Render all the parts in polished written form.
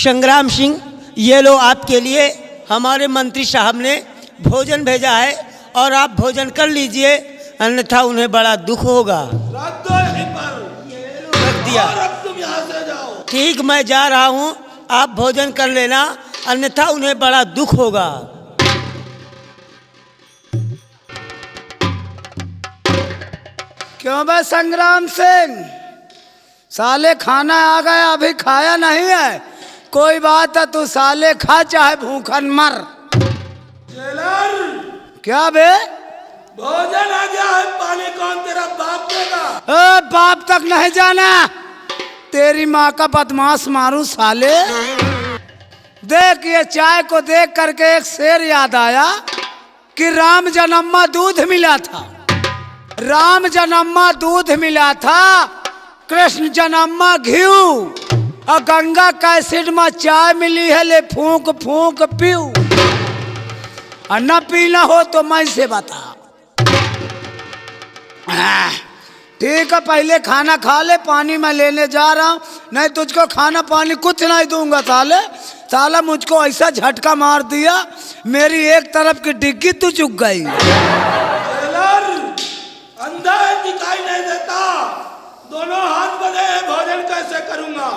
संग्राम सिंह, ये लो आपके लिए हमारे मंत्री साहब ने भोजन भेजा है और आप भोजन कर लीजिए, अन्यथा उन्हें बड़ा दुख होगा। रख दो यहीं पर। रख दिया। और अब तुम यहाँ से जाओ। ठीक, मैं जा रहा हूँ, आप भोजन कर लेना, अन्यथा उन्हें बड़ा दुख होगा। क्यों बे संग्राम सिंह, साले खाना आ गया, अभी खाया नहीं है? कोई बात है, तू साले खा चाहे भूखन मर। जेलर, क्या बे? भोजन आ गया है, पानी कौन तेरा बाप देगा? बाप तक नहीं जाना, तेरी माँ का बदमाश मारूं साले। देख, ये चाय को देख करके एक शेर याद आया कि राम जन्मा दूध मिला था, राम जन्मा दूध मिला था, कृष्ण जन्मा घी, और गंगा कैसिड में चाय मिली है, ले फूंक फूंक पीऊ, और न पीना हो तो मैं से बता। ठीक है, पहले खाना खा ले, पानी मैं लेने जा रहा हूं, नहीं तुझको खाना पानी कुछ नहीं दूंगा साले। साला मुझको ऐसा झटका मार दिया, मेरी एक तरफ की डिग्गी तू चुक गई। जेलर, अंधा है, दिखाई नहीं देता, दोनों हाथ बंधे हैं, भोजन कैसे करूंगा?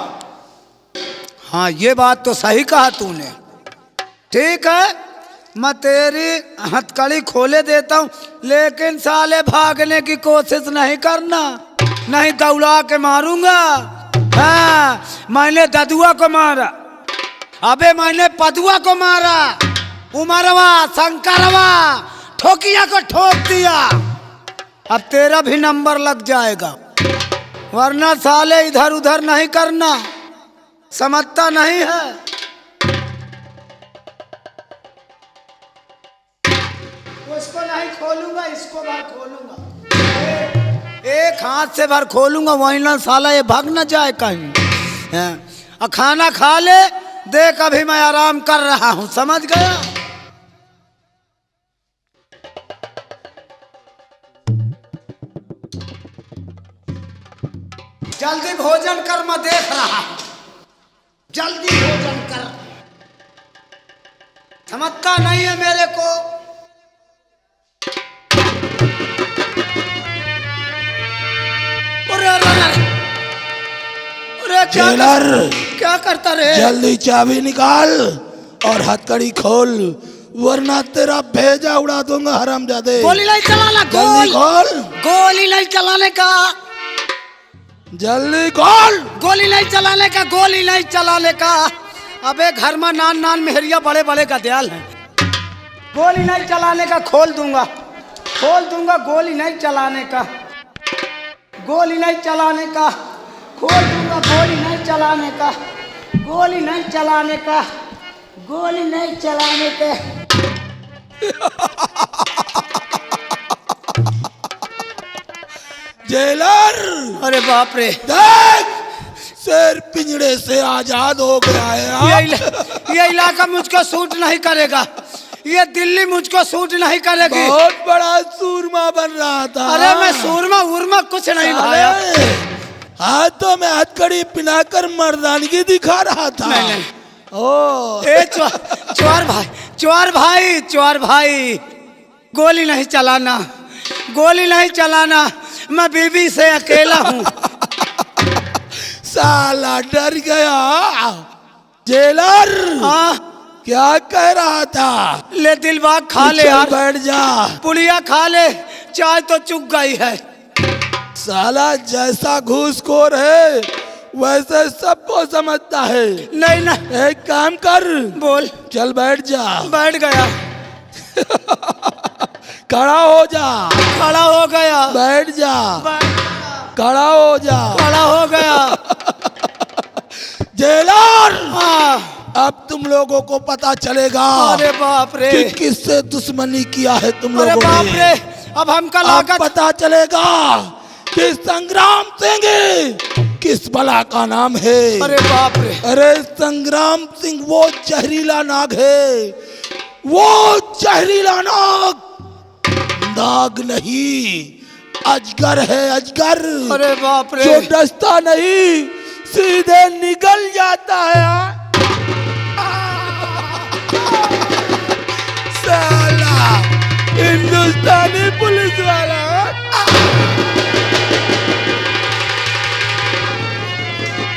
हाँ, ये बात तो सही कहा तूने। ठीक है, मैं तेरी हथकड़ी खोले देता हूँ, लेकिन साले भागने की कोशिश नहीं करना, नहीं दौड़ा के मारूंगा। हाँ, मैंने ददुआ को मारा, अबे मैंने पदुआ को मारा, उमरवा शंकरवा ठोकिया को ठोक दिया, अब तेरा भी नंबर लग जाएगा, वरना साले इधर उधर नहीं करना, समझता नहीं है। उसको नहीं खोलूंगा, इसको भर खोलूंगा, एक हाथ से भर खोलूंगा, वहीं ना साला ये भाग न जाए कहीं। हाँ, खाना खा ले, देख अभी मैं आराम कर रहा हूं, समझ गया? जल्दी भोजन कर, मैं देख रहा हूं, जल्दी भोजन कर, समझता नहीं है मेरे को। जेलर, क्या करता रे? जल्दी चाबी निकाल और हथकड़ी खोल, वरना तेरा भेजा उड़ा दूंगा हरामजादे। गोली नहीं चलाना, जल्दी खोल, गोली नहीं चलाने का, जल्दी खोल। गोली नहीं चलाने का, गोली नहीं चलाने का। अबे घर में नान नान मेहरिया बड़े बड़े का दयाल है, गोली नहीं चलाने का, खोल दूंगा, खोल दूंगा, गोली नहीं चलाने का, गोली नहीं चलाने का, खोल दूंगा, गोली नहीं चलाने का, गोली नहीं चलाने का, गोली नहीं चलाने का। जेलर, अरे बाप रे, देख, शेर पिंजड़े से आजाद हो गया है। ये इलाका मुझको सूट नहीं करेगा, ये दिल्ली मुझको सूट नहीं करेगी। बहुत बड़ा सूरमा बन रहा था। अरे मैं सूरमा उरमा कुछ नहीं भाया, हाथों में हथकड़ी पिनाकर मर्दानगी दिखा रहा था। नहीं। ओ, चोर भाई, चोर भाई, चोर भाई, गोली नहीं चलाना, गोली नहीं चलाना, मैं बीवी से अकेला हूँ। साला डर गया। जेलर, हाँ, क्या कह रहा था? ले दिलबाग खा ले यार, बैठ जा, पुड़िया खा ले, चाय तो चुक गई है। साला जैसा घूसखोर है वैसे सबको समझता है। नहीं ना, एक काम कर, बोल। चल बैठ जा। बैठ गया। खड़ा हो जा। खड़ा हो गया। बैठ जा। बैठ, खड़ा हो जा। खड़ा हो गया। जेलर, हाँ, अब तुम लोगों को पता चलेगा अरे बाप रे, कि किससे दुश्मनी किया है तुम अरे लोगों बाप ने। रे, अब हमका अब लागत पता चलेगा कि संग्राम सिंह किस बला का नाम है। अरे बाप रे, अरे संग्राम सिंह वो जहरीला नाग है, वो जहरीला नाग, नाग नहीं अजगर है, अजगर। अरे बाप रे, जो डसता नहीं सीधे निगल जाता है। हिंदुस्तानी पुलिस वाला।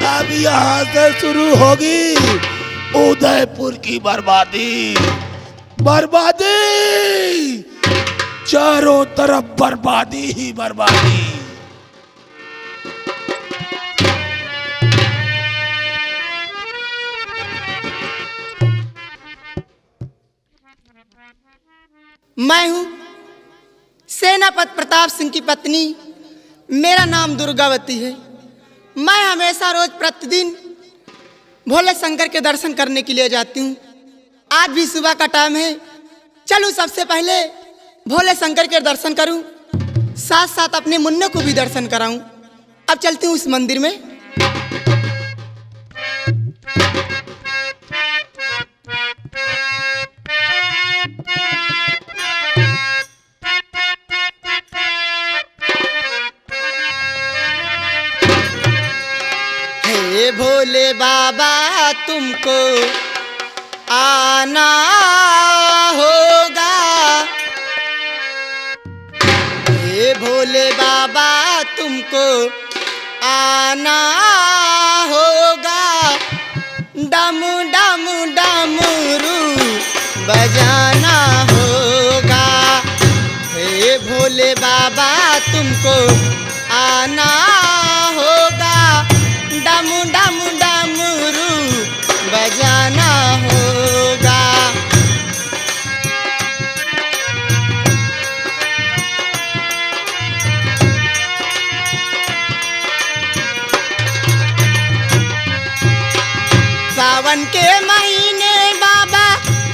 अब यहाँ से शुरू होगी उदयपुर की बर्बादी। बर्बादी, चारों तरफ बर्बादी ही बर्बादी। मैं हूँ सेनापति प्रताप सिंह की पत्नी। मेरा नाम दुर्गावती है। मैं हमेशा रोज प्रतिदिन भोले शंकर के दर्शन करने के लिए जाती हूँ। आज भी सुबह का टाइम है, चलूँ सबसे पहले भोले शंकर के दर्शन करूँ, साथ साथ अपने मुन्ने को भी दर्शन कराऊँ। अब चलती हूँ उस मंदिर में। हे भोले बाबा तुमको आना होगा, हे भोले बाबा तुमको आना होगा, डम डम डमरू बजाना होगा। हे भोले बाबा तुमको आना होगा, डम डम डमरू बजाना होगा। सावन के महीने बाबा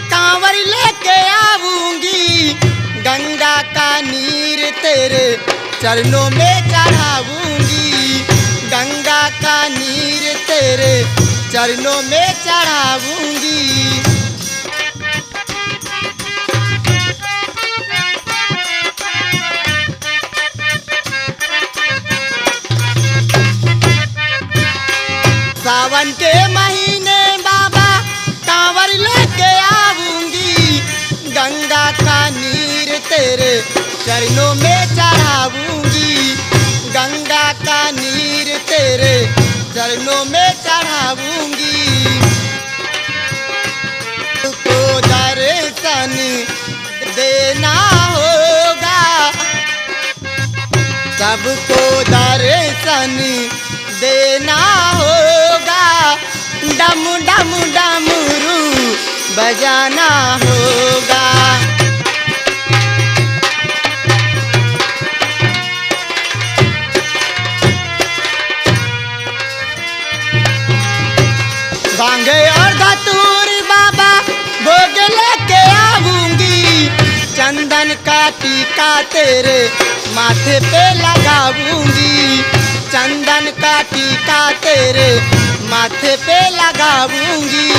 कांवर लेके आऊंगी, गंगा का नीर तेरे चरणों में चढ़ाऊंगी, गंगा का नीर तेरे चरणों में चढ़ाऊंगी। सावन के महीने बाबा कांवर लेके आऊंगी, गंगा का नीर तेरे चरणों में चढ़ाऊंगी, गंगा का नीर तेरे चरणों में चढ़ाऊंगी। को दर्शन देना होगा, सबको दर्शन देना होगा, डम डम डमरू बजाना होगा। भांगे और धतूर बाबा भोग लेके आऊंगी, चंदन का टीका तेरे माथे पे लगाऊंगी, चंदन का टीका तेरे माथे पे लगाऊंगी।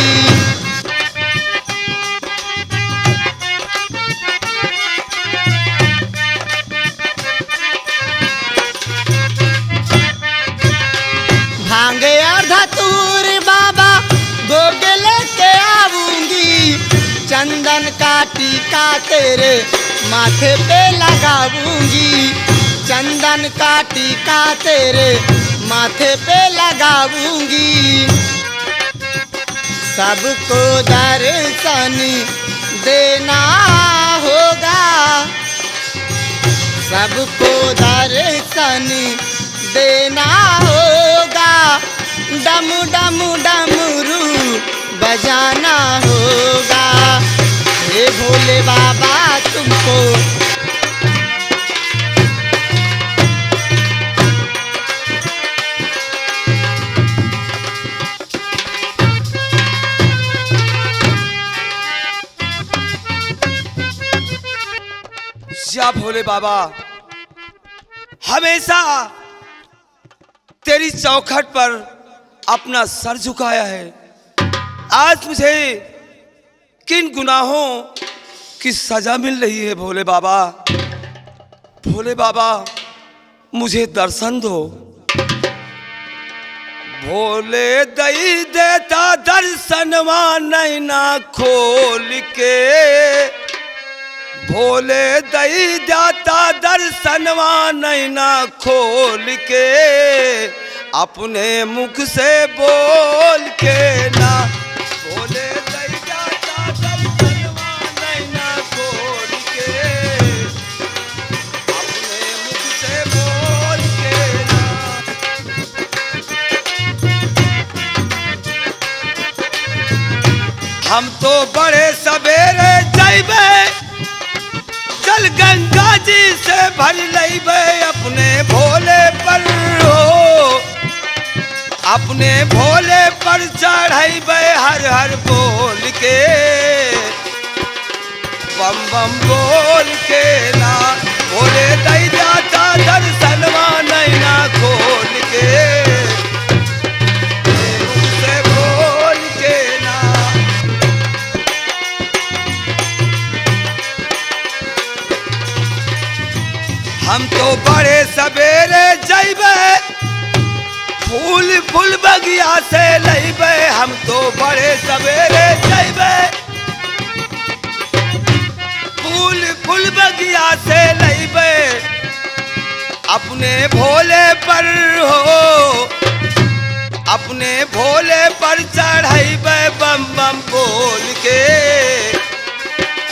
भांगे और धतूर बाबा भोग लेके आऊंगी, चंदन का टीका तेरे माथे पे लगाऊंगी, चंदन का टीका तेरे माथे पे लगाऊंगी। सबको दर्शन देना होगा, सबको दर्शन देना होगा, डम डम डमरू बजाना होगा। हे भोले बाबा तुमको या भोले बाबा, हमेशा तेरी चौखट पर अपना सर झुकाया है। आज मुझे किन गुनाहों की सजा मिल रही है भोले बाबा? भोले बाबा मुझे दर्शन दो। भोले दई देता दर्शनवा नैना खोल के, भोले दई जाता दर्शनवा नैना खोल के, अपने मुख से बोल के ना। भोले दई जाता दर्शनवा नैना खोल के, अपने मुख से बोल के ना। हम तो बड़े सवेरे जाइबे, चल गंगा जी से भर लइबे, अपने भोले पर हो, अपने भोले पर चढ़ाइबे हर हर बोल के, बम बम बोल के ना। भोले दई जाता दर्शनवा नैना खोल के, मुख से बोल के ना। हम तो बड़े सवेरे जाइबे, फूल फूल बगिया से लइबे, हम तो बड़े सवेरे जाइबे, फूल फूल बगिया से लइबे, अपने भोले पर हो, अपने भोले पर चढ़ाइबे बम बम बोल के,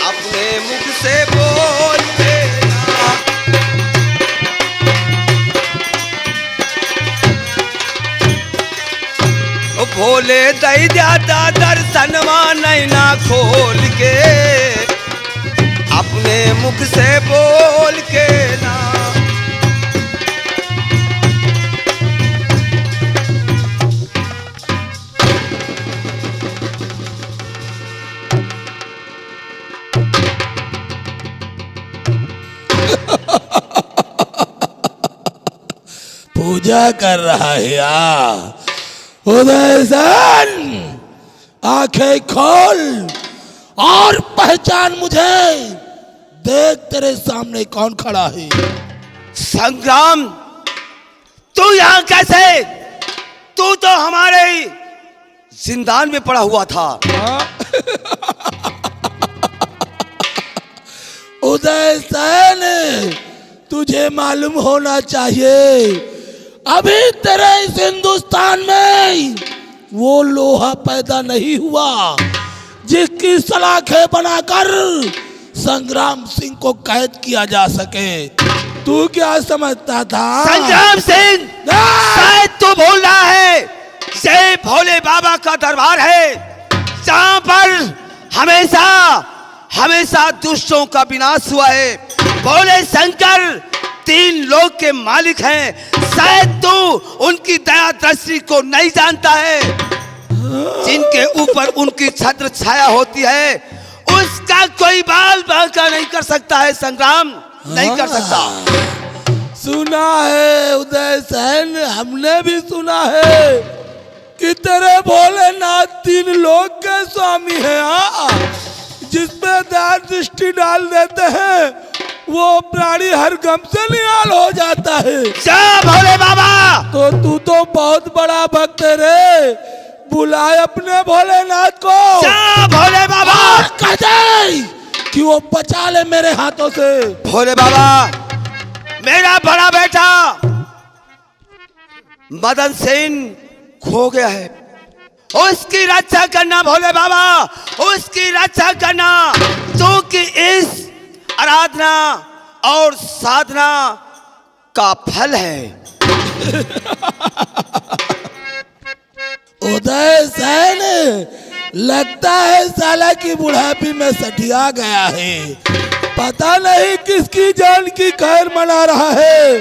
अपने मुख से बोल के ना। भोले दई जाता दर्शनवा नैना खोल के, अपने मुख से बोल के ना। पूजा कर रहा है या उदय सेन, आंखें खोल और पहचान मुझे। देख तेरे सामने कौन खड़ा है। संग्राम, तू यहाँ कैसे? तू तो हमारे जिंदान में पड़ा हुआ था। उदय सेन, तुझे मालूम होना चाहिए अभी तेरे इस हिंदुस्तान में वो लोहा पैदा नहीं हुआ जिसकी सलाखें बनाकर संग्राम सिंह को कैद किया जा सके। तू क्या समझता था? संग्राम सिंह, शायद तू भूल रहा है, ये भोले बाबा का दरबार है जहाँ पर हमेशा हमेशा दुष्टों का विनाश हुआ है। भोले शंकर 3 लोक के मालिक हैं। शायद तू उनकी दया दृष्टि को नहीं जानता है, जिनके ऊपर उनकी छत्र छाया होती है, उसका कोई बाल बांका नहीं कर सकता है। संग्राम नहीं कर सकता। सुना है उदय सेन, हमने भी सुना है कि तेरे भोलेनाथ 3 लोक के स्वामी हैं। जिसपे दया दृष्टि डाल देते हैं वो प्राणी हर गम से निहाल हो जाता है। जय भोले बाबा। तो तू तो बहुत बड़ा भक्त है रे, बुलाए अपने भोलेनाथ को। जय भोले बाबा। और कह दे कि वो बचा ले मेरे हाथों से। भोले बाबा, मेरा बड़ा बेटा मदन सेन खो गया है, उसकी रक्षा करना भोले बाबा, उसकी रक्षा करना, क्योंकि इस आराधना और साधना का फल है। उदय सेन, लगता है साला की बुढ़ापी में सठिया गया है। पता नहीं किसकी जान की खैर मना रहा है,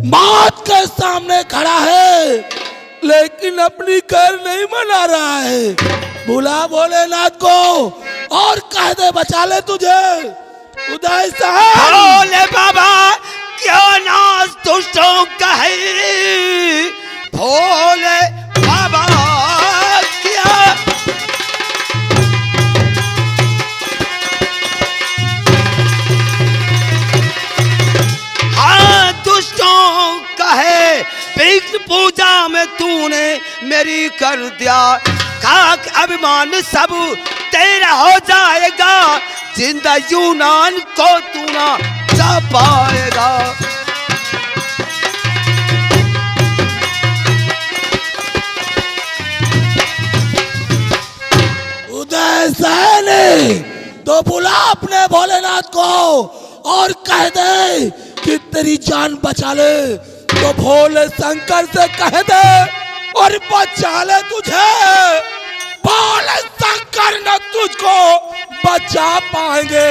मौत के सामने खड़ा है लेकिन अपनी खैर नहीं मना रहा है। बुला भोलेनाथ को और कह दे बचा ले तुझे। उदय साहब। भोले बाबा, क्यों नाश दुष्टों का है। भोले बाबा क्या हाँ दुष्टों का है। विष्णु पूजा में तूने मेरी कर दिया, खाक अभिमान सब तेरा हो जाएगा। जिंदा यूनान को तू ना जा पाएगा। उदय सैनी तो बुला अपने भोलेनाथ को और कह दे कि तेरी जान बचा ले, तो भोले शंकर से कह दे और बचा ले तुझे। भोले शंकर न तुझको बचा पाएंगे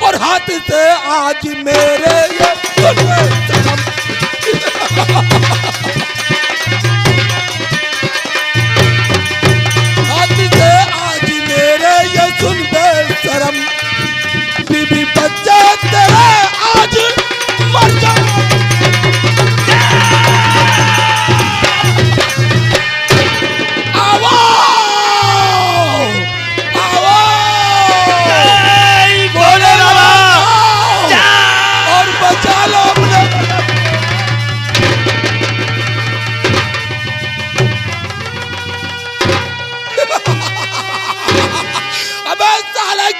और हाथ से आज मेरे ये हाथ से आज मेरे ये सुन बे शर्म, बीबी बच्चे तेरे आज मर जाओ।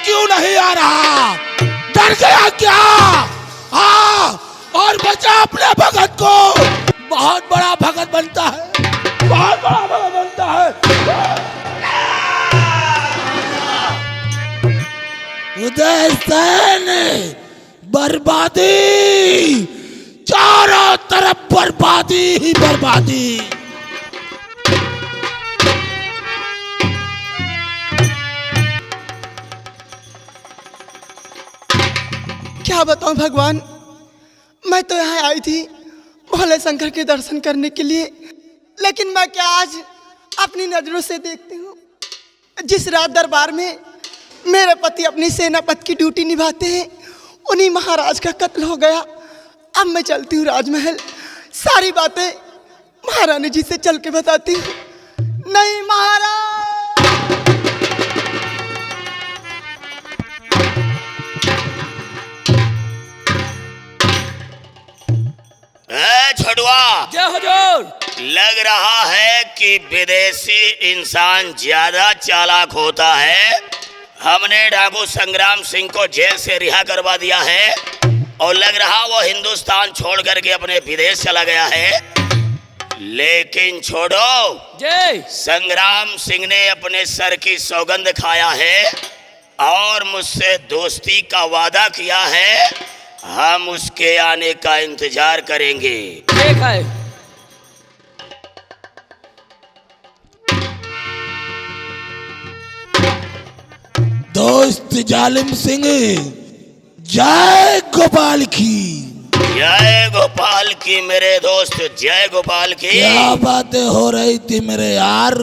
क्यों नहीं आ रहा? डर गया क्या? हाँ, और बचा अपने भगत को। बहुत बड़ा भगत बनता है, बहुत बड़ा भगत बनता है। उदय सेन, बर्बादी, चारों तरफ बर्बादी ही बर्बादी। क्या बताऊं भगवान, मैं तो यहाँ आई थी भोले शंकर के दर्शन करने के लिए, लेकिन मैं क्या आज अपनी नजरों से देखती हूँ जिस रात दरबार में मेरे पति अपनी सेनापति की ड्यूटी निभाते हैं, उन्हीं महाराज का कत्ल हो गया। अब मैं चलती हूँ राजमहल, सारी बातें महारानी जी से चल के बताती हूँ। नहीं महाराज, छड़ुआ, जय हुजूर। लग रहा है कि विदेशी इंसान ज्यादा चालाक होता है। हमने डाकू संग्राम सिंह को जेल से रिहा करवा दिया है और लग रहा वो हिंदुस्तान छोड़ करके अपने विदेश चला गया है। लेकिन छोड़ो, जय। संग्राम सिंह ने अपने सर की सौगंध खाया है और मुझसे दोस्ती का वादा किया है। हम उसके आने का इंतजार करेंगे। ठीक है। दोस्त जालिम सिंह, जय गोपाल की। जय गोपाल की मेरे दोस्त, जय गोपाल की। क्या बातें हो रही थी मेरे यार?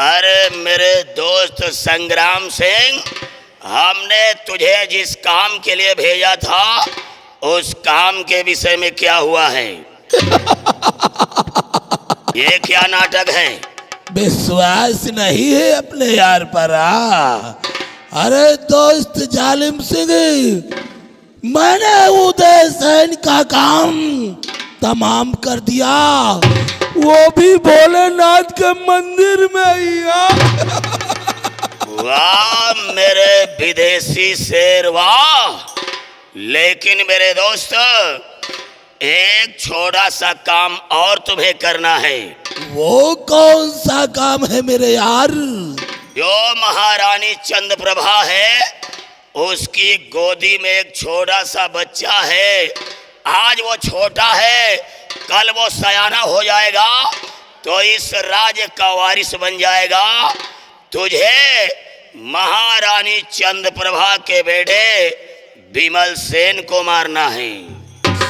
अरे मेरे दोस्त संग्राम सिंह, हमने तुझे जिस काम के लिए भेजा था उस काम के विषय में क्या हुआ है? ये क्या नाटक है? विश्वास नहीं है अपने यार पर? अरे दोस्त जालिम सिंह, मैंने उदय सेन का काम तमाम कर दिया, वो भी भोलेनाथ के मंदिर में ही। वाह मेरे विदेशी शेर, वाह। लेकिन मेरे दोस्त, एक छोटा सा काम और तुम्हें करना है। वो कौन सा काम है मेरे यार? जो महारानी चंद्रप्रभा है, उसकी गोदी में एक छोटा सा बच्चा है। आज वो छोटा है, कल वो सयाना हो जाएगा तो इस राज्य का वारिस बन जाएगा। तुझे महारानी चंद्रप्रभा के बेटे विमल सेन को मारना है।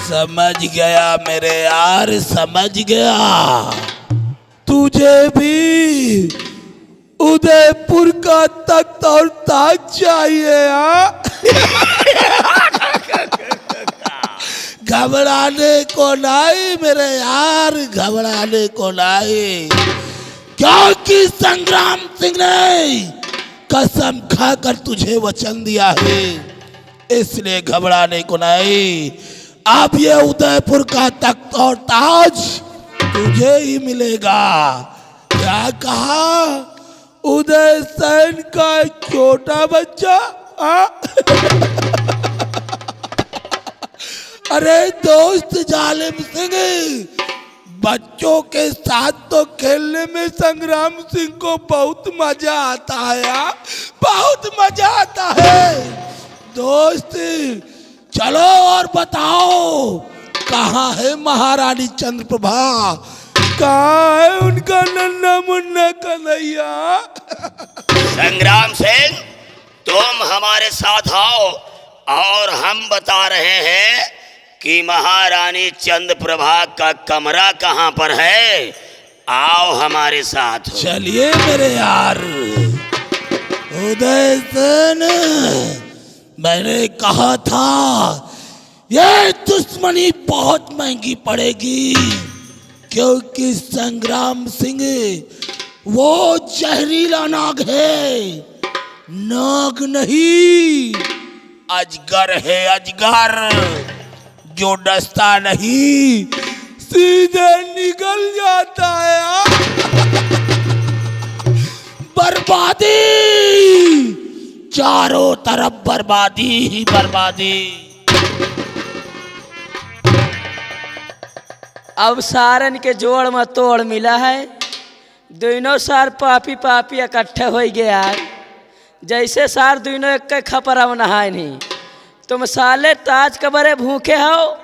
समझ गया मेरे यार, समझ गया। तुझे भी उदयपुर का तख्त और ताज चाहिए? घबराने को नहीं मेरे यार, घबराने को नहीं, क्योंकि संग्राम सिंह ने कसम खाकर तुझे वचन दिया है, इसलिए घबराने को नहीं। अब ये उदयपुर का तख्त और ताज तुझे ही मिलेगा। क्या कहा? उदय सेन का एक छोटा बच्चा अरे दोस्त जालिम सिंह, बच्चों के साथ तो खेलने में संग्राम सिंह को बहुत मजा आता है, बहुत मजा आता है। दोस्त चलो और बताओ, कहाँ है महारानी चंद्रप्रभा? कहाँ है उनका नन्ना मुन्ना कन्हैया? संग्राम सिंह, तुम हमारे साथ आओ और हम बता रहे हैं कि महारानी चंद्रप्रभा का कमरा कहाँ पर है। आओ हमारे साथ। चलिए मेरे यार। उदय सेन, मैंने कहा था ये दुश्मनी बहुत महंगी पड़ेगी, क्योंकि संग्राम सिंह वो जहरीला नाग है, नाग नहीं अजगर है, अजगर जो डसता नहीं सीधे निकल जाता है। बर्बादी, चारों तरफ बर्बादी ही बर्बादी। अब सारन के जोड़ में तोड़ मिला है, दोनों सार पापी पापी इकट्ठे हो गया है। जैसे सार दोनों एक के खपरा में नहाए नहीं। तुम साले ताज कबरे भूखे हो,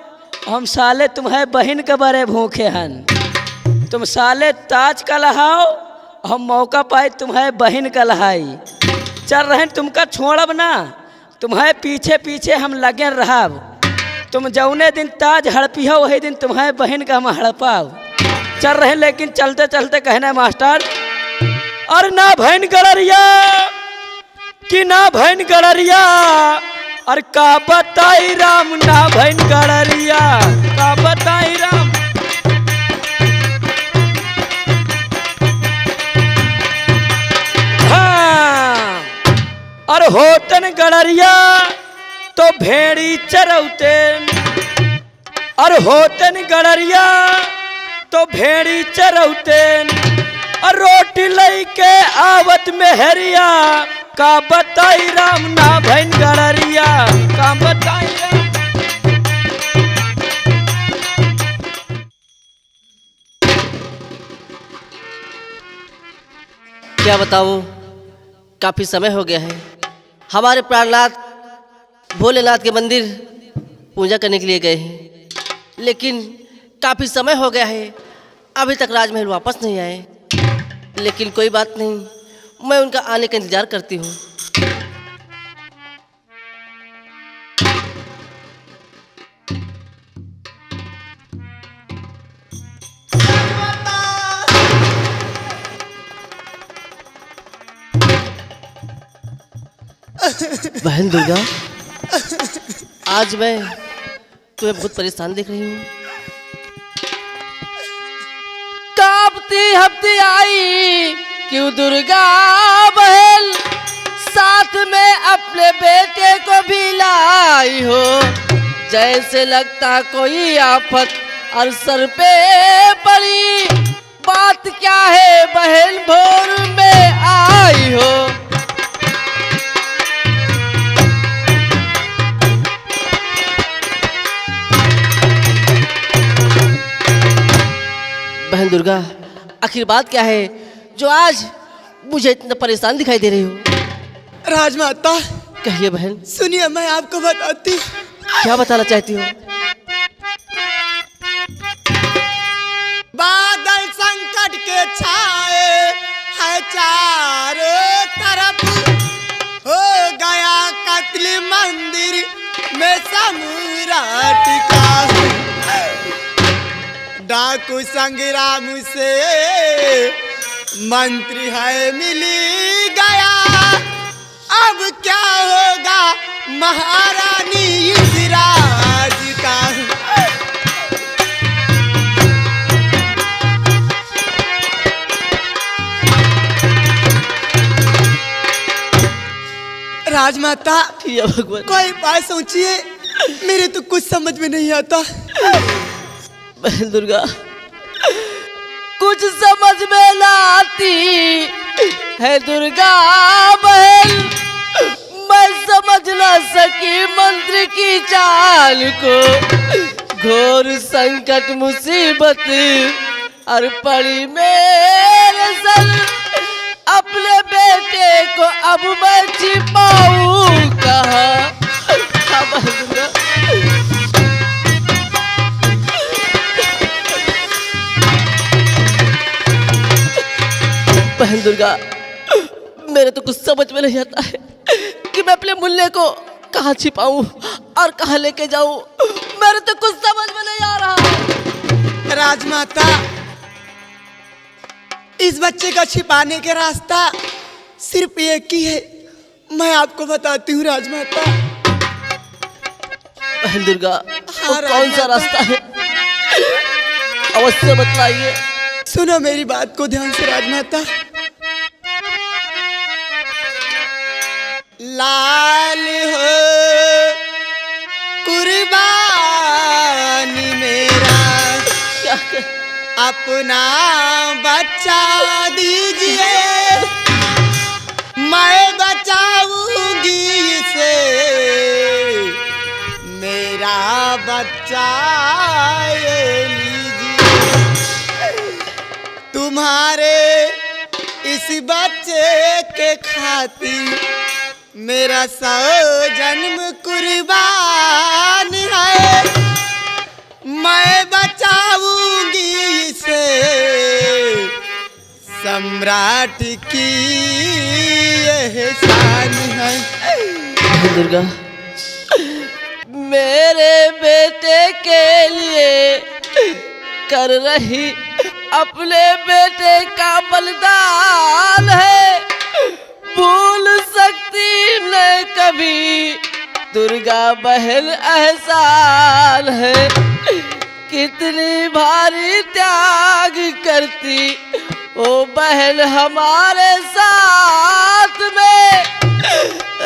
हम साले तुम्हारे बहन कबरे भूखे हन। तुम साले ताज का लहाओ, हम मौका पाए तुम्हारे बहन का लहाई। चल रहे तुमका छोड़ब ना, तुम्हारे पीछे पीछे हम लगे रहब। तुम जौने दिन ताज हड़पी हो वही दिन तुम्हारे बहन का हम हड़पाओ। चल रहे लेकिन चलते चलते कहना है मास्टर, और ना बहन गड़रिया कि ना बहन गड़रिया, और का बताई राम ना बहन गड़रिया, का बताई राम। हाँ, और होतन गड़रिया तो भेड़ी चरौते, और होतन गड़रिया तो भेड़ी चरौते, और रोटी लई के आवत मेहरिया, का बताई राम ना बहन गड़रिया, का बताई राम। क्या बताऊं, काफ़ी समय हो गया है। हमारे प्राणनाथ भोलेनाथ के मंदिर पूजा करने के लिए गए हैं, लेकिन काफ़ी समय हो गया है, अभी तक राजमहल वापस नहीं आए। लेकिन कोई बात नहीं, मैं उनका आने का इंतजार करती हूँ। बहन दुर्गा, आज मैं तुम्हें बहुत परेशान देख रही हूँ। कांपती हफ्ती आई क्यों दुर्गा बहन, साथ में अपने बेटे को भी लाई हो। जैसे लगता कोई आफत और सर पे पड़ी, बात क्या है बहन भोर में आई हो। बहन दुर्गा, आखिर बात क्या है जो आज मुझे इतना परेशान दिखाई दे रही हो? राजमाता कहिए बहन। सुनिए, मैं आपको बताती। क्या बताना चाहती हो? बादल संकट के छाए है चारों तरफ, हो गया कत्ल मंदिर में सम्राट का। डाकू संग्राम से मंत्री है मिली गया, अब क्या होगा महारानी युवराज का। राजमाता, या भगवान, कोई बात सोचिए, मेरे तो कुछ समझ में नहीं आता। बहन दुर्गा, कुछ समझ में ना आती है दुर्गा बहन, मैं सब समझ न सकी मंत्र की चाल को, घोर संकट मुसीबत और पड़ी मेरे सर, अपने बेटे को अब मैं छिपाऊं कहाँ। बहन दुर्गा, मेरे तो कुछ समझ में नहीं आता है कि मैं अपने मुल्ले को कहाँ छिपाऊं और कहाँ लेके जाऊं। मेरे तो कुछ समझ में नहीं आ रहा। राजमाता, इस बच्चे का छिपाने का रास्ता सिर्फ एक ही है, मैं आपको बताती हूँ राजमाता। बहन दुर्गा, वो हाँ, कौन सा रास्ता है, अवश्य बतलाइए। सुनो मेरी बात को ध्यान से राजमाता। लाल हो कुर्बानी मेरा, अपना बच्चा दीजिए, मैं बचाऊंगी इसे, मेरा बच्चा ये लीजिए। तुम्हारे इस बच्चे के खातिर मेरा 100 जन्म कुर्बान है, मैं बचाऊंगी इसे, सम्राट की एहसान है। दुर्गा, मेरे बेटे के लिए कर रही अपने बेटे का बलिदान है, भूल सकती न कभी दुर्गा बहन एहसान है। कितनी भारी त्याग करती ओ बहन हमारे साथ में,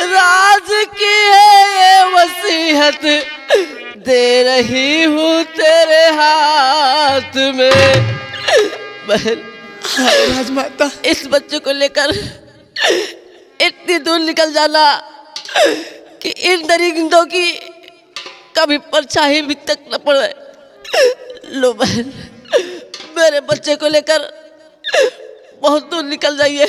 राज की है ये वसीयत दे रही हूँ तेरे हाथ में। बहन, राजमाता, इस बच्चे को लेकर इतनी दूर निकल जाना कि इन दरिंदों की कभी परछाई भी तक न पड़े। लो बहन, मेरे बच्चे को लेकर बहुत दूर निकल जाइए।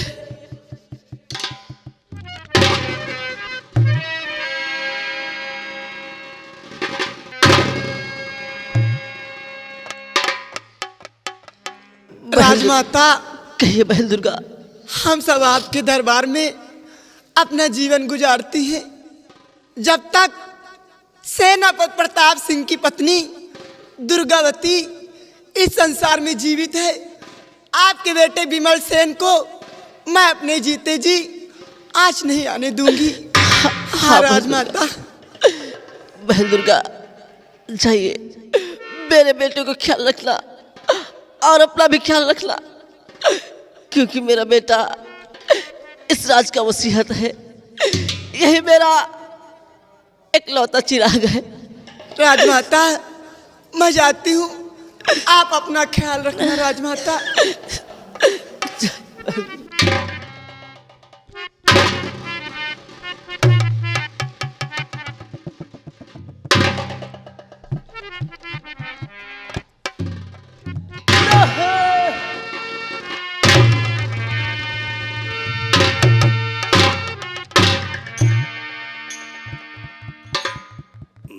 राजमाता, कहिए बहन दुर्गा। हम सब आपके दरबार में अपना जीवन गुजारती हैं। जब तक सेनापति प्रताप सिंह की पत्नी दुर्गावती इस संसार में जीवित है, आपके बेटे विमल सेन को मैं अपने जीते जी आँच नहीं आने दूंगी। हाँ राजमाता। बहन दुर्गा, जाइए, मेरे बेटे को ख्याल रखना और अपना भी ख्याल रखना, क्योंकि मेरा बेटा इस राज का वसीयत है, यही मेरा इकलौता चिराग है। राजमाता, मैं जाती हूँ, आप अपना ख्याल रखना राजमाता।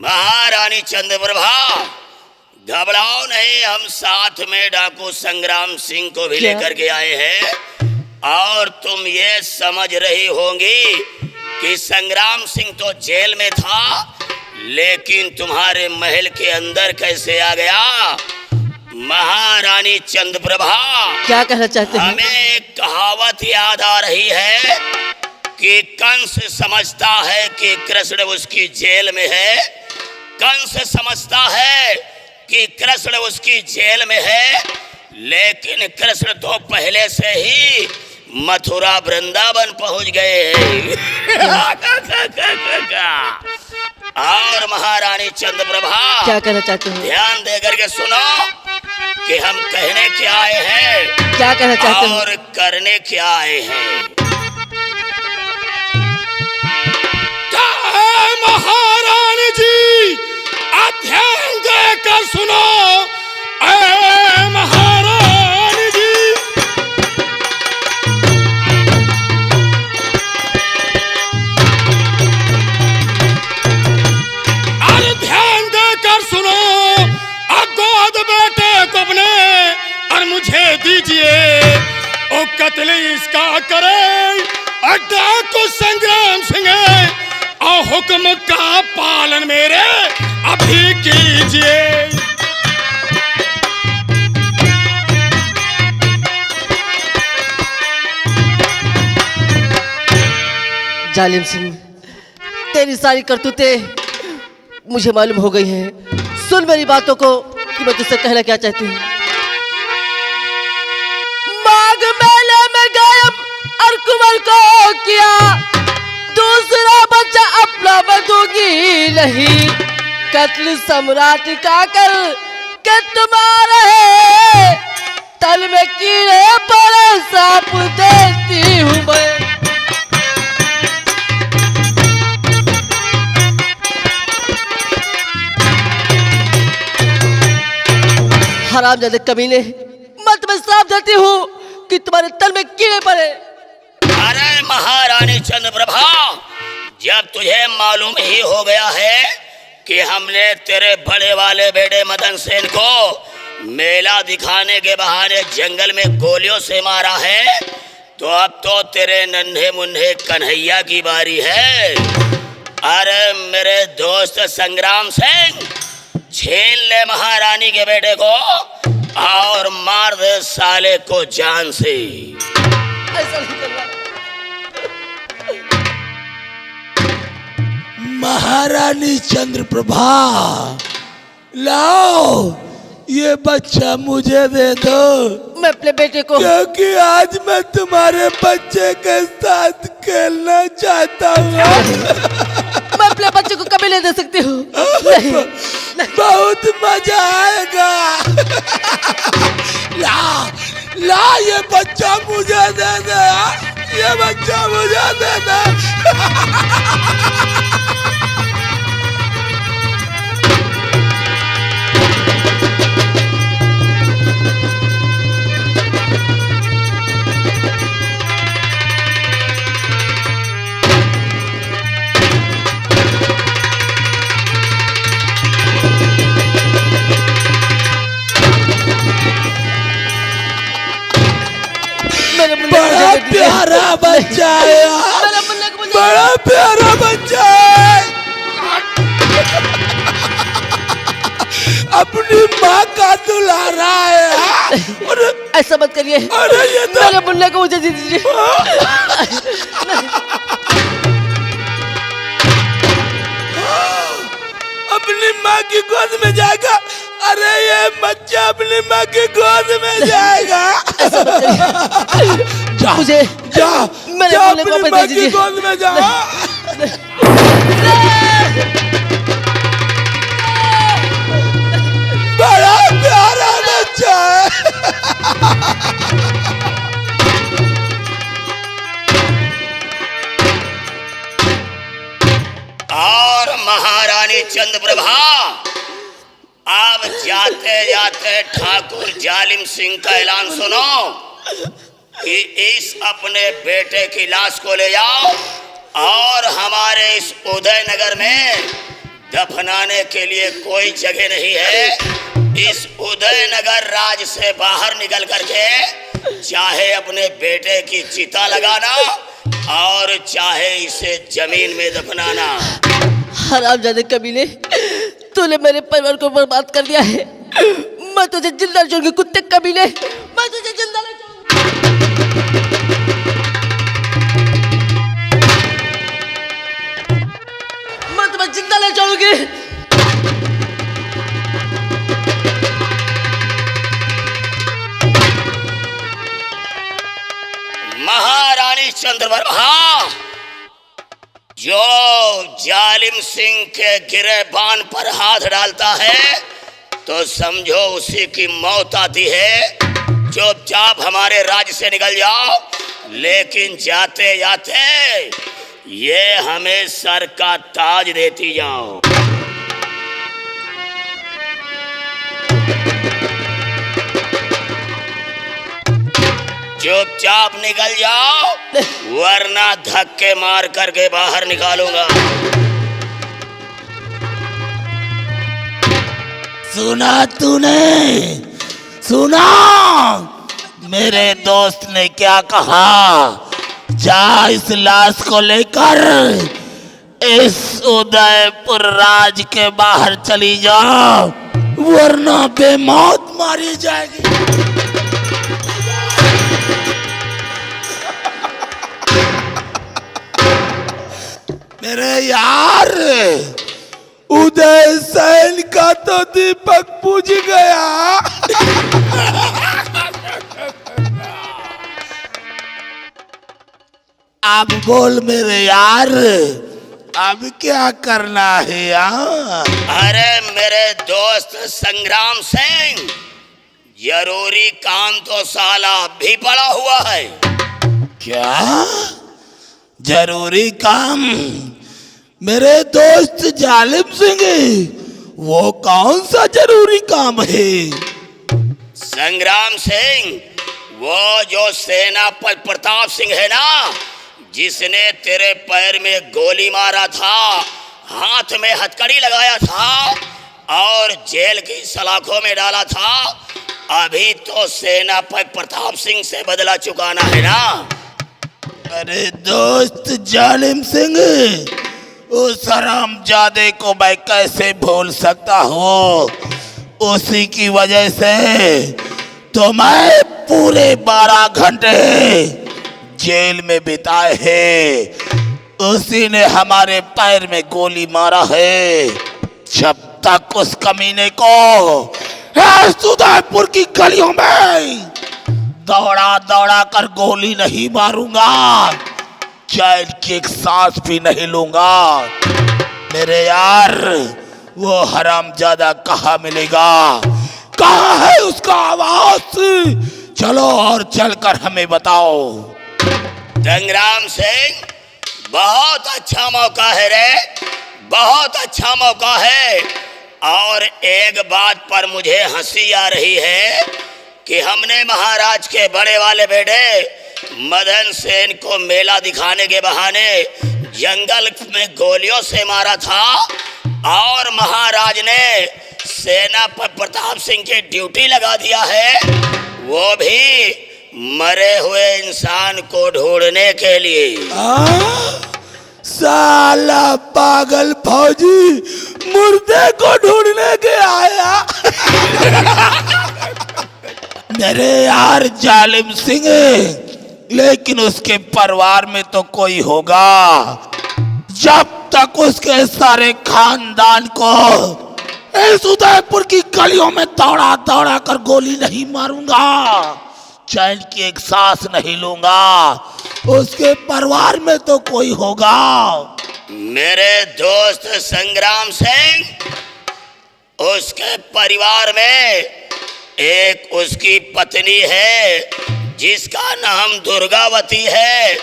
महारानी चंद्रप्रभा, घबराओ नहीं, हम साथ में डाकू संग्राम सिंह को भी लेकर के आए हैं। और तुम ये समझ रही होंगी कि संग्राम सिंह तो जेल में था, लेकिन तुम्हारे महल के अंदर कैसे आ गया? महारानी चंद्रप्रभा, क्या कहना चाहते हैं? हमें एक कहावत याद आ रही है कि कंस समझता है कि कृष्ण उसकी जेल में है, कंस समझता है कि कृष्ण उसकी जेल में है, लेकिन कृष्ण तो पहले से ही मथुरा वृंदावन पहुंच गए हैं। और महारानी चंद्रप्रभा, क्या कहना चाहते हैं? ध्यान दे करके सुनो कि हम कहने क्या आए हैं, क्या कहना चाहते हैं? और करने क्या आए हैं। महारानी जी ध्यान देकर सुनो। ऐ महारानी जी, अरे ध्यान देकर सुनो। गोद बेटे को अपने और मुझे दीजिए। ओ कत्ल इसका करे डाकू संग्राम सिंह और हुक्म का पालन मेरे अभी कीजिए। जालिम सिंह, तेरी सारी करतूतें मुझे मालूम हो गई हैं। सुन मेरी बातों को कि मैं तुझसे कहना क्या चाहती हूँ। माघ मेले में गायब और कुंवर को किया, दूसरा बच्चा अपना बदूंगी नहीं। कत्ल सम्राट का कर के तुम्हारे तल में कीड़े पर सांप देती हूँ मैं। हरामजादे कमीने, मैं तुम्हें श्राप देती हूँ कि तुम्हारे तल में कीड़े पड़े। अरे महारानी चंद्रप्रभा, जब तुझे मालूम ही हो गया है कि हमने तेरे बड़े वाले बेटे मदन सेन को मेला दिखाने के बहाने जंगल में गोलियों से मारा है, तो अब तो तेरे नन्हे मुन्ने कन्हैया की बारी है। अरे मेरे दोस्त संग्राम सिंह, छीन ले महारानी के बेटे को और मार दे साले को जान से। ऐसा नहीं करना। महारानी चंद्रप्रभा, लाओ ये बच्चा मुझे दे दो। मैं अपने बेटे को, क्योंकि आज मैं तुम्हारे बच्चे के साथ खेलना चाहता हूँ। मैं अपने बच्चे को कभी नहीं दे सकती हूँ। नहीं, बहुत मजा आएगा। ला ला ये बच्चा मुझे दे दे, ये बच्चा मुझे दे दे। बड़ा प्यारा बच्चा है यार, बड़ा प्यारा बच्चा है। अपनी माँ का दुलारा है यार। ऐसा मत करिए। अरे ये तो मेरे मुन्ने को मुझे दे दीजिए। अपनी माँ की गोद में जाएगा। अरे ये बच्चा अपनी माँ की गोद में जाएगा। जा मुझे जा मेरे जा मुन्ने को अपनी वापस माँ दे की दीजिए। गोद में जा। बड़ा प्यारा बच्चा है। और महारानी चंद्रप्रभा, अब जाते जाते ठाकुर जालिम सिंह का ऐलान सुनो कि इस अपने बेटे की लाश को ले जाओ और हमारे इस उदयनगर में दफनाने के लिए कोई जगह नहीं है। इस उदयनगर राज से बाहर निकल करके चाहे अपने बेटे की चिता लगाना और चाहे इसे जमीन में दफनाना। हरामजादे कमीने, तूने मेरे परिवार को बर्बाद कर दिया है। मैं तुझे जिंदा छोड़ूंगी कुत्ते कमीने, मैं तुझे जिंदा नहीं छोड़ूंगी। मैं तुम्हें जिंदा नहीं छोड़ूंगी। महारानी चंद्रप्रभा, जो जालिम सिंह के गिरेबान पर हाथ डालता है तो समझो उसी की मौत आती है। चुपचाप हमारे राज्य से निकल जाओ, लेकिन जाते जाते ये हमें सर का ताज देती जाओ। चुपचाप निकल जाओ, वरना धक्के मार करके बाहर निकालूंगा। सुना तूने? सुना मेरे दोस्त ने क्या कहा? जा इस लाश को लेकर इस उदयपुर राज के बाहर चली जा, वरना बेमौत मारी जाएगी। मेरे यार, उदय सेन का तो दीपक बुझ गया। अब बोल मेरे यार, अब क्या करना है यहाँ? अरे मेरे दोस्त संग्राम सिंह, जरूरी काम तो साला भी पड़ा हुआ है। क्या जरूरी काम? मेरे दोस्त जालिम सिंह, वो कौन सा जरूरी काम है? संग्राम सिंह, वो जो सेनापति प्रताप सिंह है ना, जिसने तेरे पैर में गोली मारा था, हाथ में हथकड़ी लगाया था और जेल की सलाखों में डाला था, अभी तो सेनापति प्रताप सिंह से बदला चुकाना है ना। अरे दोस्त जालिम सिंह, उस हरामजादे को मैं कैसे भूल सकता हूँ? उसी की वजह से तो मैं पूरे 12 घंटे जेल में बिताए हैं। उसी ने हमारे पैर में गोली मारा है। जब तक उस कमीने को उदयपुर की गलियों में दौड़ा दौड़ा कर गोली नहीं मारूंगा, चैन की एक सांस भी नहीं लूंगा। मेरे यार, वो हरामजादा कहाँ मिलेगा? कहाँ है उसका आवाज? चलो और चलकर हमें बताओ। संग्राम सिंह, बहुत अच्छा मौका है रे, बहुत अच्छा मौका है। और एक बात पर मुझे हंसी आ रही है कि हमने महाराज के बड़े वाले बेटे मदन सेन को मेला दिखाने के बहाने जंगल में गोलियों से मारा था, और महाराज ने सेनापति प्रताप सिंह की ड्यूटी लगा दिया है, वो भी मरे हुए इंसान को ढूंढने के लिए। साला पागल फौजी मुर्दे को ढूंढने के आया। मेरे यार जालिम सिंह, लेकिन उसके परिवार में तो कोई होगा। जब तक उसके सारे खानदान को इस उदयपुर की गलियों में दौड़ा दौड़ा कर गोली नहीं मारूंगा, चैन की एक सांस नहीं लूंगा, उसके परिवार में तो कोई होगा। मेरे दोस्त संग्राम सिंह, उसके परिवार में एक उसकी पत्नी है जिसका नाम दुर्गावती है।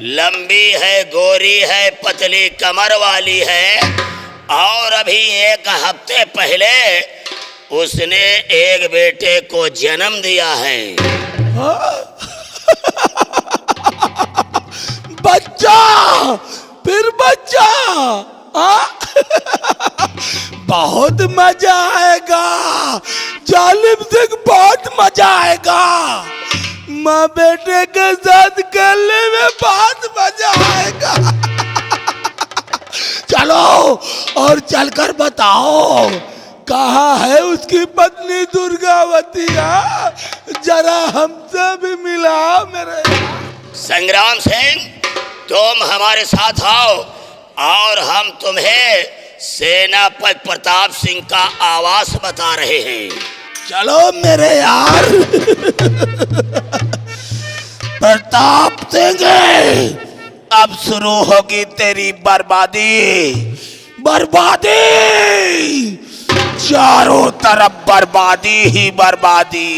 लंबी है, गोरी है, पतली कमर वाली है, और अभी 1 हफ्ते पहले उसने एक बेटे को जन्म दिया है। बच्चा, फिर बच्चा। बहुत मजा आएगा जालिम सिंह, बहुत मजा आएगा। माँ बेटे के साथ खेलने में बहुत मजा आएगा। चलो और चलकर बताओ, कहाँ है उसकी पत्नी दुर्गावती? जरा हमसे भी मिला मेरे। संग्राम सिंह, तुम हमारे साथ आओ और हम तुम्हें सेनापति प्रताप सिंह का आवास बता रहे हैं। चलो मेरे यार। प्रताप सिंह, अब शुरू होगी तेरी बर्बादी। बर्बादी, चारों तरफ बर्बादी ही बर्बादी।